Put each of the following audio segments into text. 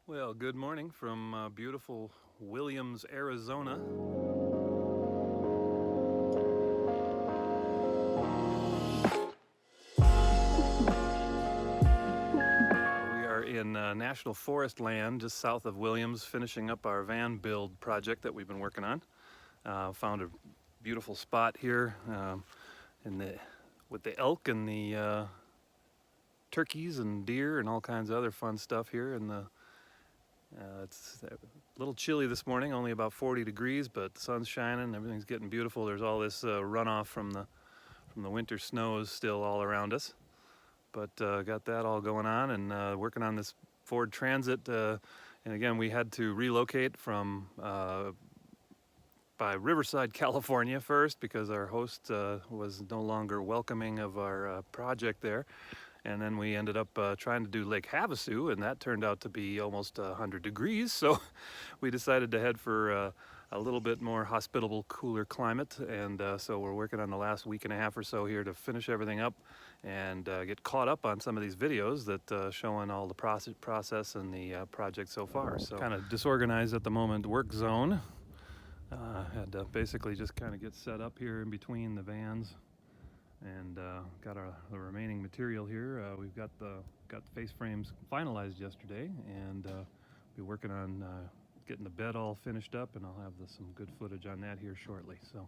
Well, good morning from beautiful Williams, Arizona. We are in National Forest land just south of Williams, finishing up our van build project that we've been working on. Found a beautiful spot here with the elk and the turkeys and deer and all kinds of other fun stuff here. It's a little chilly this morning, only about 40 degrees, but the sun's shining, everything's getting beautiful. There's all this runoff from the winter snows still all around us. But got that all going on and working on this Ford Transit. And again, we had to relocate from by Riverside, California first because our host was no longer welcoming of our project there. And then we ended up trying to do Lake Havasu, and that turned out to be almost 100 degrees. So we decided to head for a little bit more hospitable, cooler climate. And so we're working on the last week and a half or so here to finish everything up and get caught up on some of these videos that showing all the process and the project so far. So kind of disorganized at the moment work zone. Had to basically just kind of get set up here in between the vans and got the remaining material here. We've got the face frames finalized yesterday, and be working on getting the bed all finished up, and I'll have some good footage on that here shortly. So.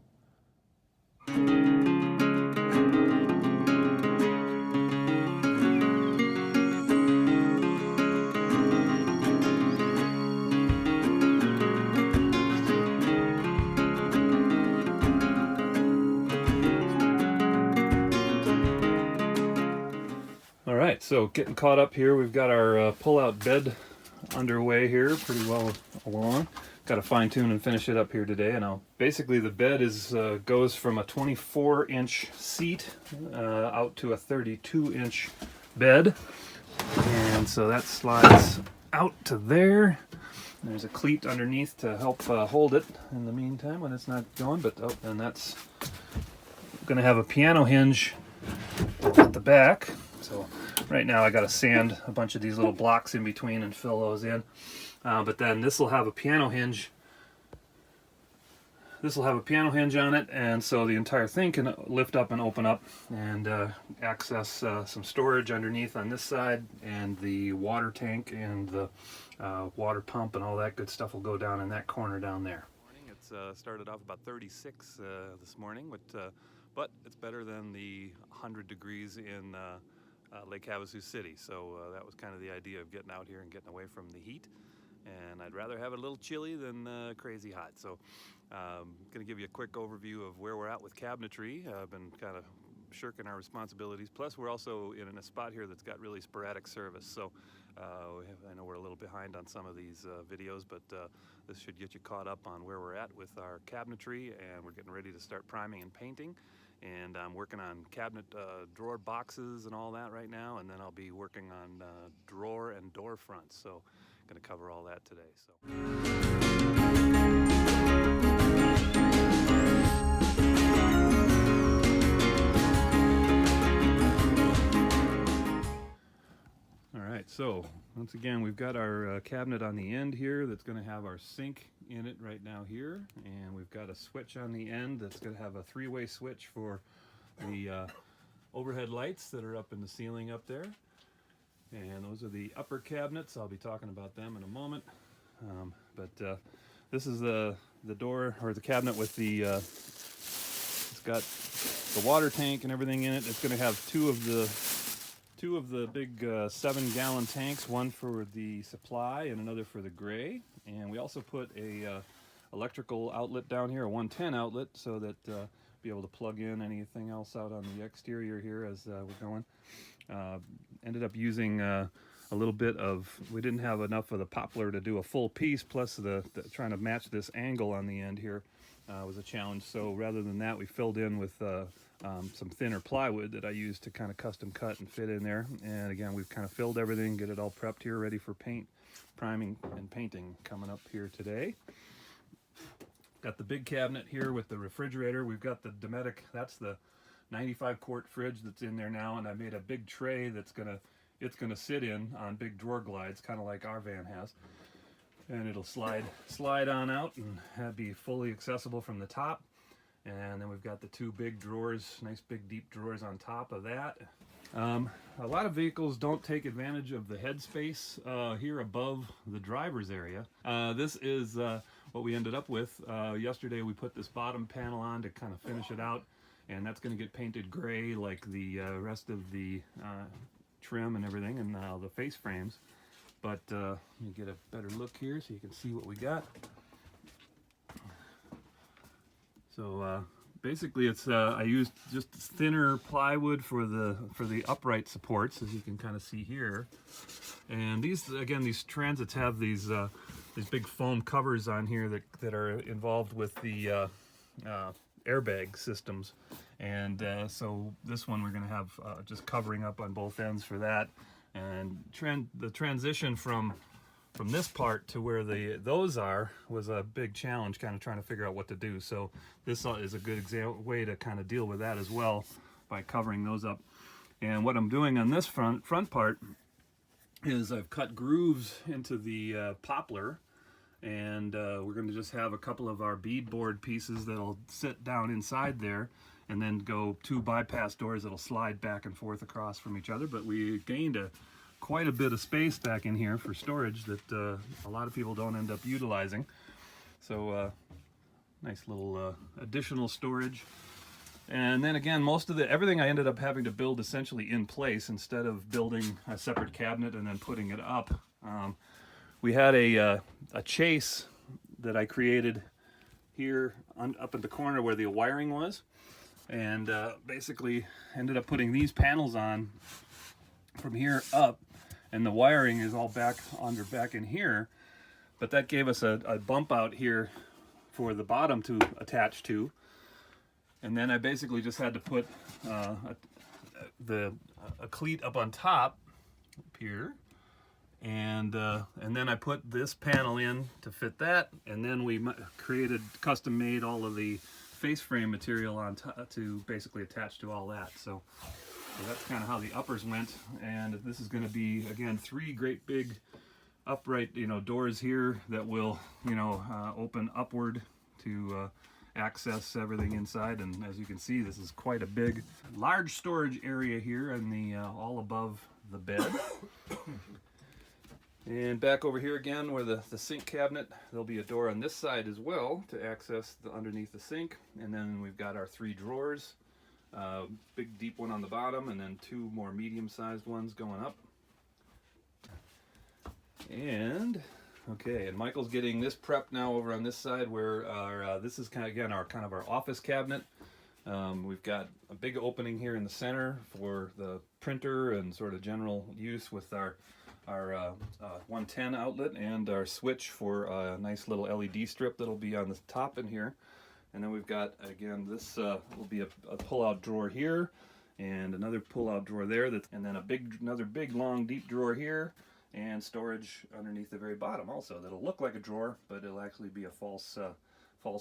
All right, so getting caught up here. We've got our pull-out bed underway here, pretty well along. Got to fine tune and finish it up here today. And basically the bed goes from a 24-inch seat out to a 32-inch bed, and so that slides out to there. There's a cleat underneath to help hold it in the meantime when it's not going. But and that's going to have a piano hinge at the back. So right now I got to sand a bunch of these little blocks in between and fill those in. But then this will have a piano hinge. This will have a piano hinge on it, and so the entire thing can lift up and open up and access some storage underneath on this side, and the water tank and the water pump and all that good stuff will go down in that corner down there. It's started off about 36 this morning, but it's better than the 100 degrees in Lake Havasu City. So that was kind of the idea of getting out here and getting away from the heat. And I'd rather have it a little chilly than crazy hot. So I'm going to give you a quick overview of where we're at with cabinetry. I've been kind of shirking our responsibilities. Plus, we're also in a spot here that's got really sporadic service. So I know we're a little behind on some of these videos, but this should get you caught up on where we're at with our cabinetry. And we're getting ready to start priming and painting. And I'm working on cabinet drawer boxes and all that right now. And then I'll be working on drawer and door fronts. So going to cover all that today. So. All right, so once again, we've got our cabinet on the end here that's going to have our sink in it right now here, and we've got a switch on the end that's going to have a three-way switch for the overhead lights that are up in the ceiling up there. And those are the upper cabinets. I'll be talking about them in a moment. But this is the door, or the cabinet with the, it's got the water tank and everything in it. It's going to have two of the big 7-gallon tanks, one for the supply and another for the gray. And we also put a electrical outlet down here, a 110 outlet, so that be able to plug in anything else out on the exterior here as we're going. Ended up using a little bit of, we didn't have enough of the poplar to do a full piece, plus the trying to match this angle on the end here was a challenge. So rather than that, we filled in with some thinner plywood that I used to kind of custom cut and fit in there. And again, we've kind of filled everything, get it all prepped here, ready for paint, priming and painting coming up here today. Got the big cabinet here with the refrigerator. We've got the Dometic, that's the 95 quart fridge that's in there now, and I made a big tray that's going to it's going to sit in on big drawer glides, kind of like our van has. And it'll slide on out and be fully accessible from the top. And then we've got the two big drawers, nice big deep drawers on top of that. A lot of vehicles don't take advantage of the headspace here above the driver's area. This is what we ended up with. Yesterday we put this bottom panel on to kind of finish it out, and that's going to get painted gray like the rest of the trim and everything, and the face frames. But let me get a better look here so you can see what we got. So basically, it's I used just thinner plywood for the upright supports, as you can kind of see here. And these transits have these big foam covers on here that are involved with the airbag systems. And so this one we're going to have just covering up on both ends for that. And the transition from this part to where those are was a big challenge, kind of trying to figure out what to do. So this is a good way to kind of deal with that as well, by covering those up. And what I'm doing on this front part is I've cut grooves into the poplar, and we're going to just have a couple of our beadboard pieces that'll sit down inside there, and then go two bypass doors that'll slide back and forth across from each other. But we gained quite a bit of space back in here for storage that a lot of people don't end up utilizing. So nice little additional storage. And then again, everything I ended up having to build essentially in place instead of building a separate cabinet and then putting it up. We had a chase that I created here up at the corner where the wiring was, and basically ended up putting these panels on from here up, and the wiring is all back in here, but that gave us a bump out here for the bottom to attach to. And then I basically just had to put a cleat up on top up here, and then I put this panel in to fit that, and then we custom made all of the face frame material on to basically attach to all that. So that's kind of how the uppers went. And this is going to be, again, three great big upright doors here that will open upward to access everything inside. And as you can see, this is quite a big, large storage area here in the all above the bed. And back over here again where the sink cabinet, there'll be a door on this side as well to access underneath the sink. And then we've got our three drawers, big deep one on the bottom, and then two more medium-sized ones going up. And okay, and Michael's getting this prepped now over on this side where this is kind of our office cabinet. We've got a big opening here in the center for the printer and sort of general use with our 110 outlet, and our switch for a nice little LED strip that'll be on the top in here. And then we've got, again, this will be a pull-out drawer here, and another pull-out drawer there, and then another big long deep drawer here, and storage underneath the very bottom also that'll look like a drawer, but it'll actually be a false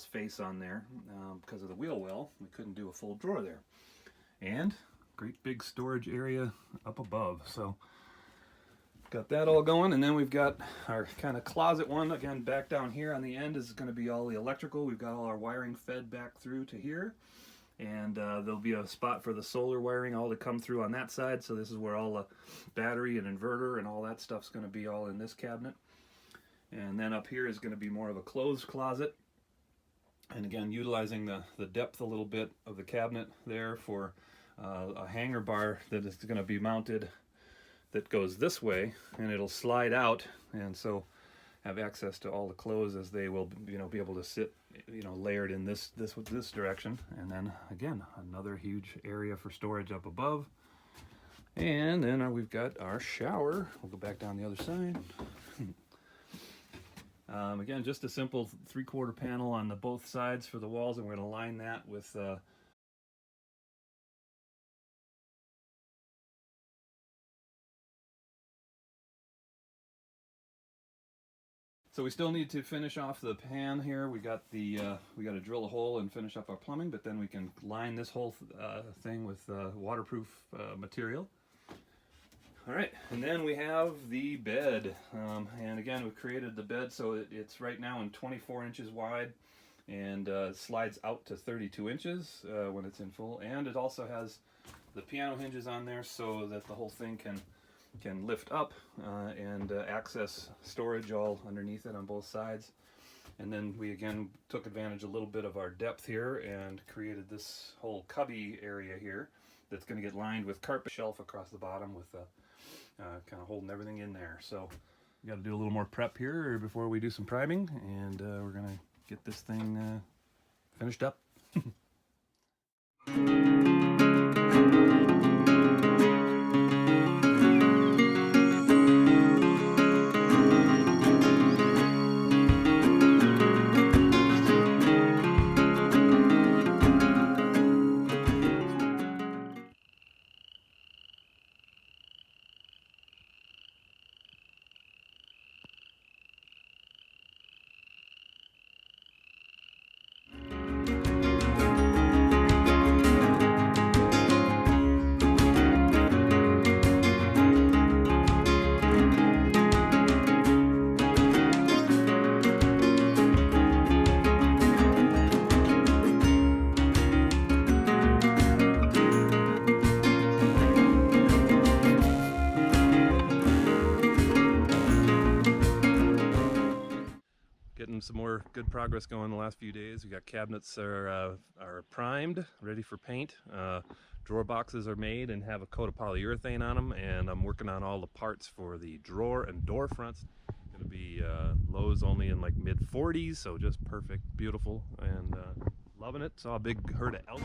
face on there because of the wheel well. We couldn't do a full drawer there. And great big storage area up above. So got that all going. And then we've got our kind of closet one. Again, back down here on the end is going to be all the electrical. We've got all our wiring fed back through to here. And there'll be a spot for the solar wiring all to come through on that side. So this is where all the battery and inverter and all that stuff's going to be all in this cabinet. And then up here is going to be more of a closed closet. And again, utilizing the depth a little bit of the cabinet there for a hanger bar that is going to be mounted that goes this way, and it'll slide out, and so have access to all the clothes as they will be able to sit layered in this direction. And then again, another huge area for storage up above. And then we've got our shower. We'll go back down the other side. Again, just a simple 3/4 panel on both sides for the walls, and we're going to line that with so we still need to finish off the pan here. We got we got to drill a hole and finish up our plumbing, but then we can line this whole thing with waterproof material. All right, and then we have the bed, and again we've created the bed so it's right now in 24 inches wide, and slides out to 32 inches when it's in full, and it also has the piano hinges on there so that the whole thing can lift up and access storage all underneath it on both sides. And then we again took advantage a little bit of our depth here and created this whole cubby area here that's going to get lined with carpet shelf across the bottom with kind of holding everything in there. So we got to do a little more prep here before we do some priming, and we're going to get this thing finished up. Getting some more good progress going the last few days. We got cabinets are primed, ready for paint. Drawer boxes are made and have a coat of polyurethane on them, and I'm working on all the parts for the drawer and door fronts. Going to be lows only in like mid 40s, so just perfect, beautiful, and loving it. Saw a big herd of elk.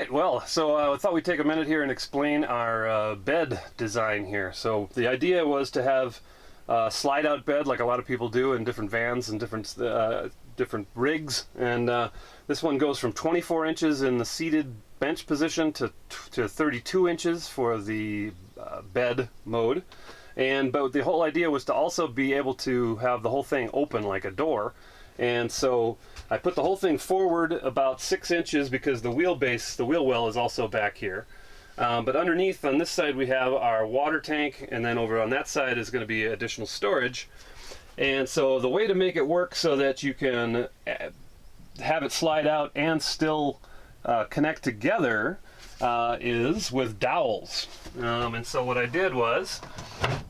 Well, so I thought we'd take a minute here and explain our bed design here. So the idea was to have a slide out bed like a lot of people do in different vans and different rigs, and this one goes from 24 inches in the seated bench position to 32 inches for the bed mode. But the whole idea was to also be able to have the whole thing open like a door. And so I put the whole thing forward about 6 inches because the wheel well is also back here. But underneath on this side we have our water tank, and then over on that side is going to be additional storage. And so the way to make it work so that you can have it slide out and still connect together is with dowels. And so what I did was,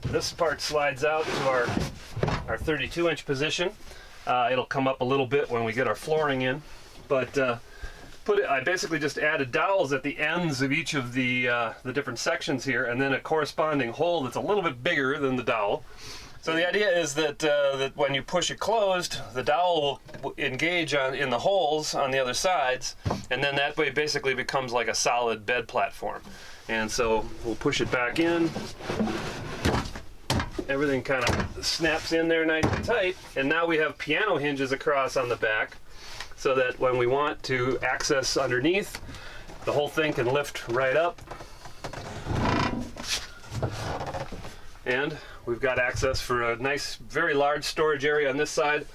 this part slides out to our 32-inch position. It'll come up a little bit when we get our flooring in, but I basically just added dowels at the ends of each of the different sections here, and then a corresponding hole that's a little bit bigger than the dowel. So the idea is that that when you push it closed, the dowel will engage in the holes on the other sides, and then that way it basically becomes like a solid bed platform. And so we'll push it back in. Everything kind of snaps in there nice and tight, and now we have piano hinges across on the back, so that when we want to access underneath, the whole thing can lift right up. And we've got access for a nice, very large storage area on this side.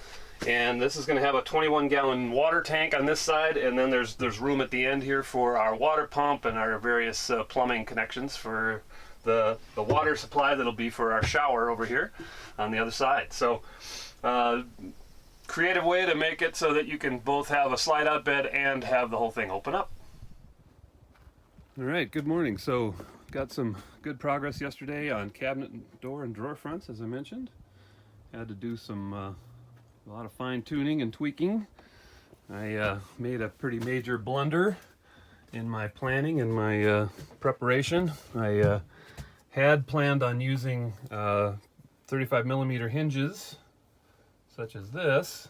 And this is going to have a 21-gallon water tank on this side, and then there's room at the end here for our water pump and our various plumbing connections for the water supply that'll be for our shower over here on the other side. So creative way to make it so that you can both have a slide-out bed and have the whole thing open up. All right, good morning. So got some good progress yesterday on cabinet, door, and drawer fronts, as I mentioned. Had to do some a lot of fine-tuning and tweaking. I made a pretty major blunder in my planning and my preparation. I had planned on using 35mm hinges, such as this,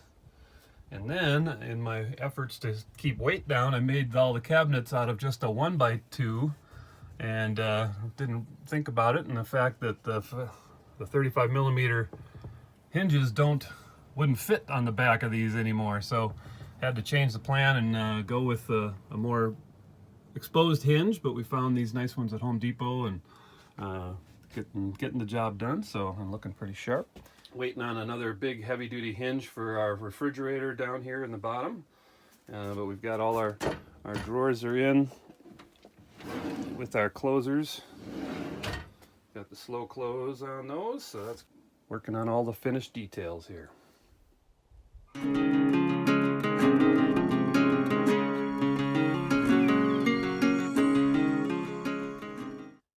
and then in my efforts to keep weight down, I made all the cabinets out of just a 1x2, and didn't think about it, and the fact that the 35mm hinges wouldn't fit on the back of these anymore. So had to change the plan and go with a more exposed hinge, but we found these nice ones at Home Depot, and getting the job done, so I'm looking pretty sharp. Waiting on another big heavy-duty hinge for our refrigerator down here in the bottom, but we've got all our drawers are in with our closers. Got the slow close on those, so that's working on all the finished details here.